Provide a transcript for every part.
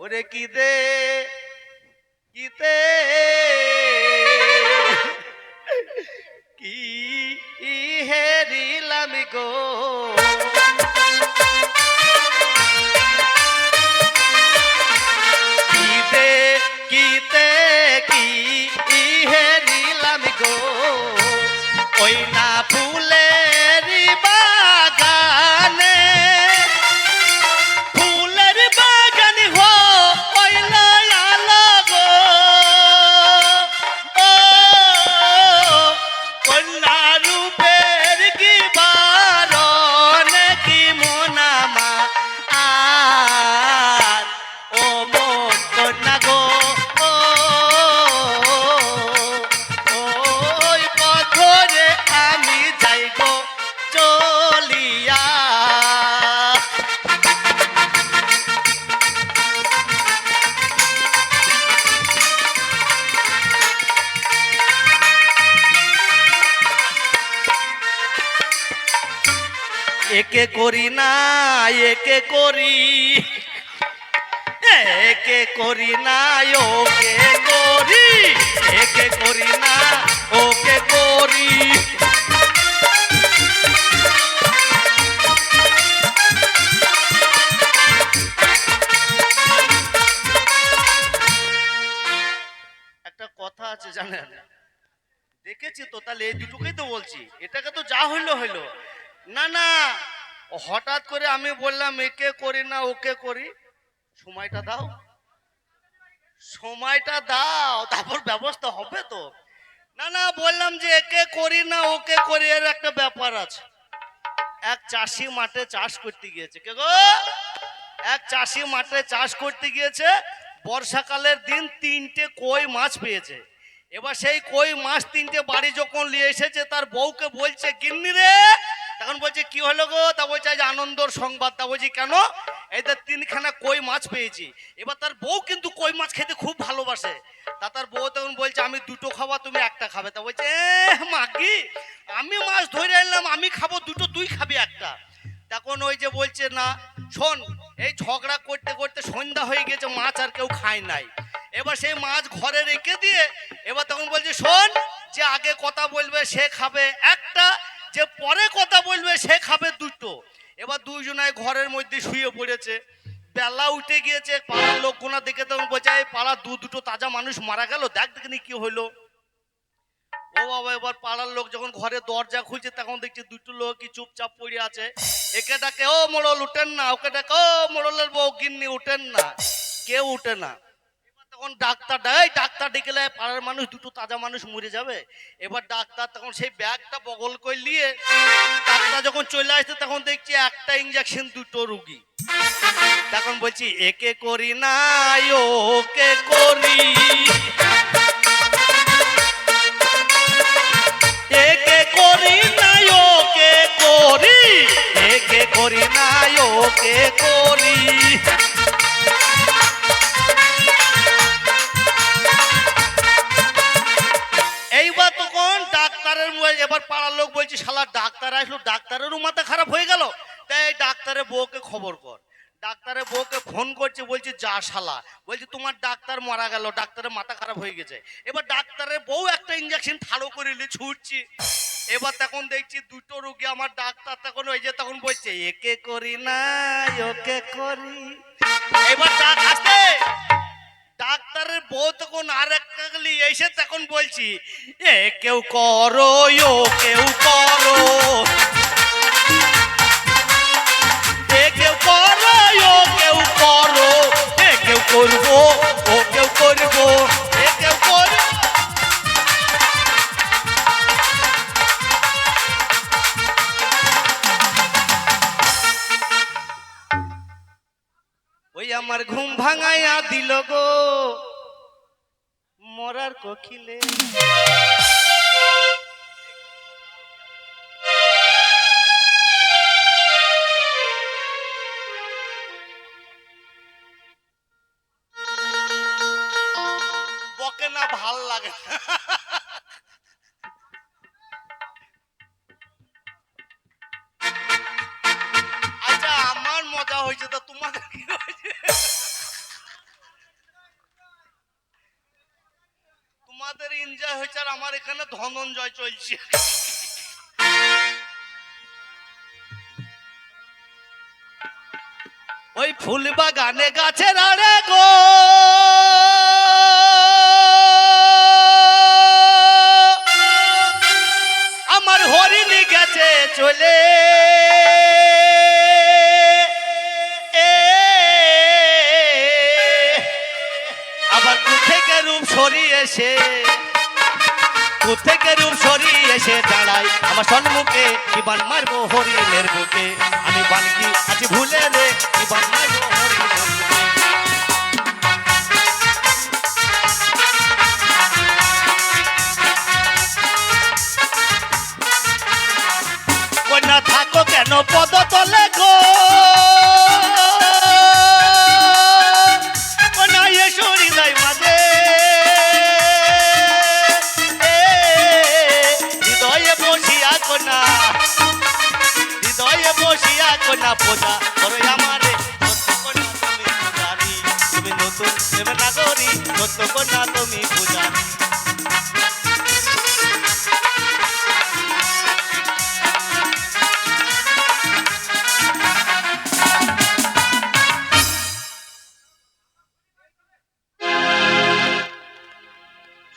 ওরে কি দে কিতে কি হেরিলাম গো কিতে কিতে কি হেরিলাম গো ওই না ফুলের বাগানে ফুলের বাগান হো ওই লায়ালা গো ও কন্যা রূপের কি বারণে কি মোনামা আর ও মোর কন্যা গো ও ওই পথরে আমি যাই গো চলিয়া একে করি না একে করি একে করি না ওকে করি একে করি না ওকে করি একটা কথা আছে জানেন দেখেছি তো তাহলে এই দুটোকেই তো বলছি এটাকে তো যা হইলো হইলো না না হঠাৎ করে আমি বললাম একে করি না ওকে করি সময়টা দাও সময়টা দাও তারপর ব্যবস্থা হবে তো না না বললাম যে একে করি না ওকে করি এর একটা ব্যাপার আছে এক চাষি মাঠে চাষ করতে গিয়েছে কে গো এক চাষি মাঠে চাষ করতে গিয়েছে বর্ষাকালের দিন 3টে কই মাছ পেয়েছে এবার সেই কই মাছ 3টে বাড়ি যখন নিয়ে এসেছে তার বউকে বলছে গিন্নি রে তখন বলছে কি হলো গো তা বলছে আজ আনন্দর সংবাদ তা বলছি কেন এই তো 3খানা কই মাছ পেয়েছি এবার তার বউ কিন্তু কই মাছ খেতে খুব ভালোবাসে তা তার বউ তখন বলছে আমি 2টো খাবো তুমি একটা খাবে তা বলছে মাগি আমি মাছ ধরে আনলাম আমি খাবো 2টো তুই খাবি একটা তখন ওই যে বলছে না শোন এই ঝগড়া করতে করতে সন্ধ্যা হয়ে গেছে মাছ আর কেউ খায় নাই এবার সেই মাছ ঘরে রেখে দিয়ে এবার তখন বলছে শোন যে আগে কথা বলবে সে খাবে একটা যে পরে কথা বলবে সে খাবে 2টো এবার দুইজনায় ঘরের মধ্যে শুয়ে পড়েছে বেলা উঠে গিয়েছে পাড়ার লোকগুনা দেখে তখন বলছে এই পাড়ার 2টো তাজা মানুষ মারা গেল দেখ দেখিনি কি হইলো ও বাবা এবার পাড়ার লোক যখন ঘরে দরজা খুলছে তখন দেখছে 2টো লোকই চুপচাপ পড়ে আছে একে ডাকে ও মোড়ল উঠেন না ওকে ডাকে ও মোড়লের বউ গিন্নি উঠেন না কেউ উঠে না তখন ডাক্তার ডেকে পাড়ার মানুষ 2টো তাজা মানুষ মরে যাবে এবার ডাক্তার তখন সেই ব্যাগটা বগল করে নিয়ে ডাক্তার যখন চলে আসছে তখন দেখছি একটা ইঞ্জেকশন 2টো রুগী তখন বলছি একে করি না ওকে করি একে করি না ওকে করি একে করি না ওকে করি এইবার তখন ডাক্তারের এবার পাড়ার লোক বলছি শালা ডাক্তার আসলো ডাক্তারেরও মাথা খারাপ হয়ে গেল তাই ডাক্তারের বউকে খবর কর ডাক্তারের বউকে ফোন করছে বলছে যা শালা বলছে তোমার ডাক্তার মারা গেল ডাক্তারের মাথা খারাপ হয়ে গেছে এবার ডাক্তারের বউ একটা ইঞ্জেকশন ঠাড়ো করে নিয়ে ছুটছি এবার তখন দেখছি 2টো রোগী আমার ডাক্তার তখন ওই যে তখন বলছে একে করি না ওকে করি এবার আসতে ডাক্তারের বউ তখন আর একটা গলি এসে তখন বলছি এ কেউ করো ও কেউ করো এ কেউ করো ও কেউ করো এ কেউ করবো ও কেউ করবো এ কেউ করবো ওই আমার ঘুম ভাঙাইয়া দিল গো মরার কোকিলে বকে না ভাল লাগে আচ্ছা আমার মজা হয়েছে তো তোমাদের কি হয়েছে বিয়ে হয়েছে আর আমার এখানে ধনঞ্জয় চলছে। ওই ফুল বাগানে গাছের আড়ে গো আমার হরিণী গেছে চলে, আবার কোথেকে রূপ সরিয়ে এসে কোথেকে রূপ সরিয়ে এসে দাঁড়াই আমার সম্মুখে, কি বান মারবো হরিণের বুকে, আমি বান কি আছি ভুলে রে, কি বান মারবো হরিণের বুকে। কন্যা থাকো কেন পদ তলে গো, কন্যা এসো হৃদয় মাঝে, হৃদয়ে বসিয়া কন্যা, হৃদয়ে বসিয়া কন্যা পূজা করো আমারে, সত্য কন্যা তুমি পূজারি, তুমি নতুন প্রেমের নাগরী, সত্য কন্যা তুমি পূজারি।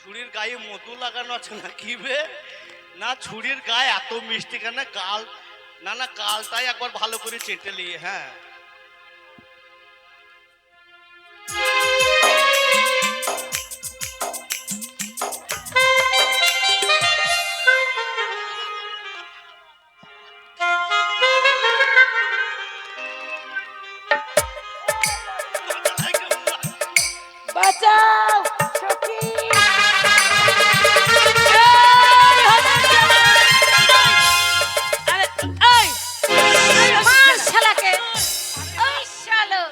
ছুরির গায়ে মধু লাগানো আছে না কি বে, না ছুরির গায়ে এত মিষ্টি কেন গাল, না না গালটাই একবার ভালো করে চেটে নিয়ে। হ্যাঁ বাঁচাও সখী। মার শালাকে, ওই শালো।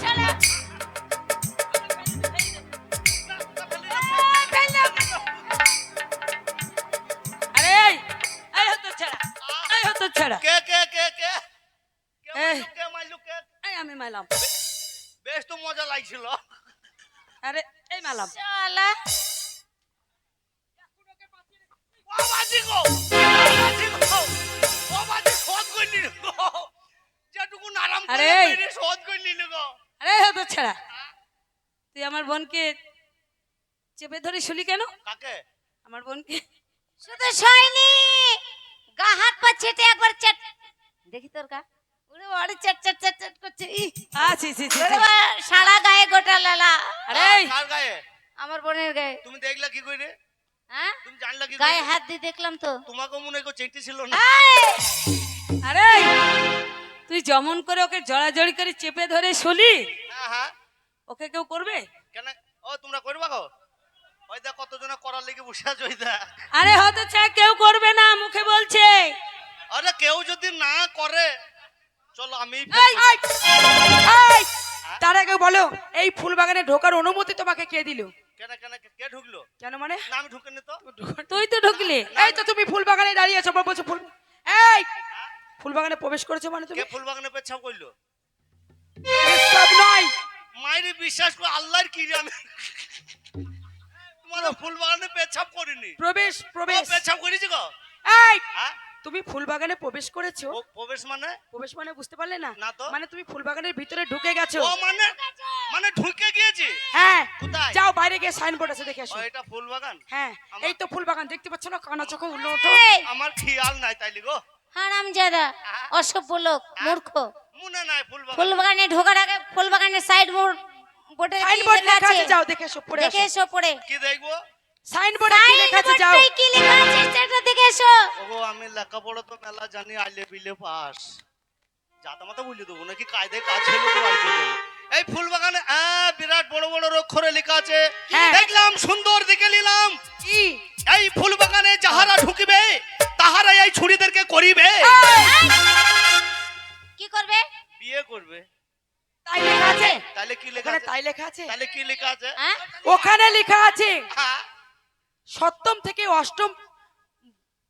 শালা। আরে এই হতো ছাড়া, এই হতো ছাড়া। কে কে কে কে এই। কে মাইলু কে, এই আমি মাইলাম। বেশ তো মজা লাগছিল। আরে এই মাইলাম। শালা ও বাজি গো, ও বাজি গো, ও বাজি শোধ করে নিল গো, যেটুকু আরাম করে আরে। মেরে শোধ করে নিল গো। আরে হতো ছাড়া, তুই আমার বোনকে চেপে ধরে শুলি কেন? কাকে? আমার বোনকে। শুধু সয়নি, গা হাত পা চেটে একবার চেট, দেখি তোর গা ওরে বাড়ি চেট চেট চেট চেট করছে। আছি ছি ছি। ওরে বাবা, সারা গায়ে গোটা লালা। আরে কার গায়ে? আমার বোনের গায়ে। তুমি দেখলা কি করে? হ্যাঁ, তুমি জানলা কি গায়ে করে? হাত দিয়ে দেখলাম তো। তোমাকে মনে হয় চেটি ছিল না। এই, আরে তুই যেমন করে ওকে জড়াজড়ি করে চেপে ধরে শুলি, হ্যাঁ হ্যাঁ, ওকে কেউ করবে? কেন? ও তোমরা করবা গো? ওই দেখ কতজন করার লেগে বসে আছে ওই দেখ। আরে হতো ছাড়া কেউ করবে না, মুখে বলছে। আরে কেউ যদি না করে চলো আমি এই, এই, তার আগে বলো এই ফুল বাগানে ঢোকার অনুমতি তোমাকে কে দিল? কেন কেন কে ঢুকলো? কেন মানে? না আমি ঢুকিনি তো। তুই তো ঢুকলি। এই তো তুমি ফুল বাগানে দাঁড়িয়ে আছো, বলছো ফুল, এই ফুল বাগানে প্রবেশ করেছো মানে তুমি? কে ফুল বাগানে পেছাব করলো? সব নয়, মায়ের বিশ্বাস করে আল্লাহর কি রে, আমি তোমার ফুল বাগানে পেছাব করিনি। প্রবেশ ও প্রবেশ। পেছাব করেছি গো। এই হ্যাঁ তুমি ফুল বাগানে প্রবেশ করেছো? ও প্রবেশ মানে? প্রবেশ মানে বুঝতে পারলে না? না তো। মানে তুমি ফুল বাগানের ভিতরে ঢুকে গেছো। ও মানে মানে ঢুকে গিয়েছি। হ্যাঁ, কোথায়? যাও বাইরে গিয়ে সাইনবোর্ড আছে দেখে ও আসো। এটা ফুল বাগান? হ্যাঁ, আমার- এই তো ফুল বাগান দেখতে পাচ্ছ না, কানা চোখে উল্লো ওঠো। এই, আমার খেয়াল নাই তাইলে গো, হারামজাদা, অসভ্য লোক, মূর্খ। মনে নাই ফুল বাগান। ফুল বাগানে ঢোকার আগে ফুল বাগানের সাইড বোর্ডে কি সাইনবোর্ড লেখা লেখা আছে, আছে? যাও দেখে এসো, পড়ে দেখে আসো। এসো পড়ে। কি দেখবো? সাইনবোর্ডে কি লেখা আছে যাও। সাইনবোর্ডে কি লেখা আছে সেটা দেখে এসো। ওগো আমি লেখাপড়া তো মেলা জানি, আইলে বিলে পাস। যাতা মাতা বুঝলি দেবো নাকি কায়দায় কাজ ছিল তো আই চলে যাবো। এই ফুল বাগানে বিরাট বড় বড় অক্ষরে লেখা আছে। হ্যাঁ। দেখলাম সুন্দর দিকে নিলাম, কি? এই ফুল বাগানে যাহারা ঢুকিবে তাহারা এই ছুরিদেরকে করিবে, কি করবে? বিয়ে করবে। তাই লেখা আছে? তাহলে কি লেখা ওখানে আছে? তাই লেখা আছে? তাহলে কি লেখা আছে? হ্যাঁ, ওখানে লেখা আছে হ্যাঁ, সপ্তম থেকে অষ্টম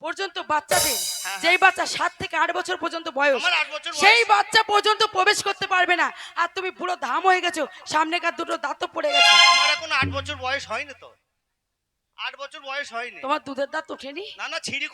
পর্যন্ত বাচ্চাদের, হ্যাঁ। যেই বাচ্চা 7 থেকে 8 বছর পর্যন্ত বয়স, আমার 8 বছর বয়স। সেই বাচ্চা পর্যন্ত প্রবেশ করতে পারবে না। আর তুমি পুরো ধাম হয়ে গেছো, সামনেকার দুটো দাঁতও পড়ে গেছে। আমার এখন 8 বছর বয়স হয়নি তো, 8 বছর বয়স হয়নি। তোমার দুধের দাঁত ওঠেনি? না না ছিঁড়ি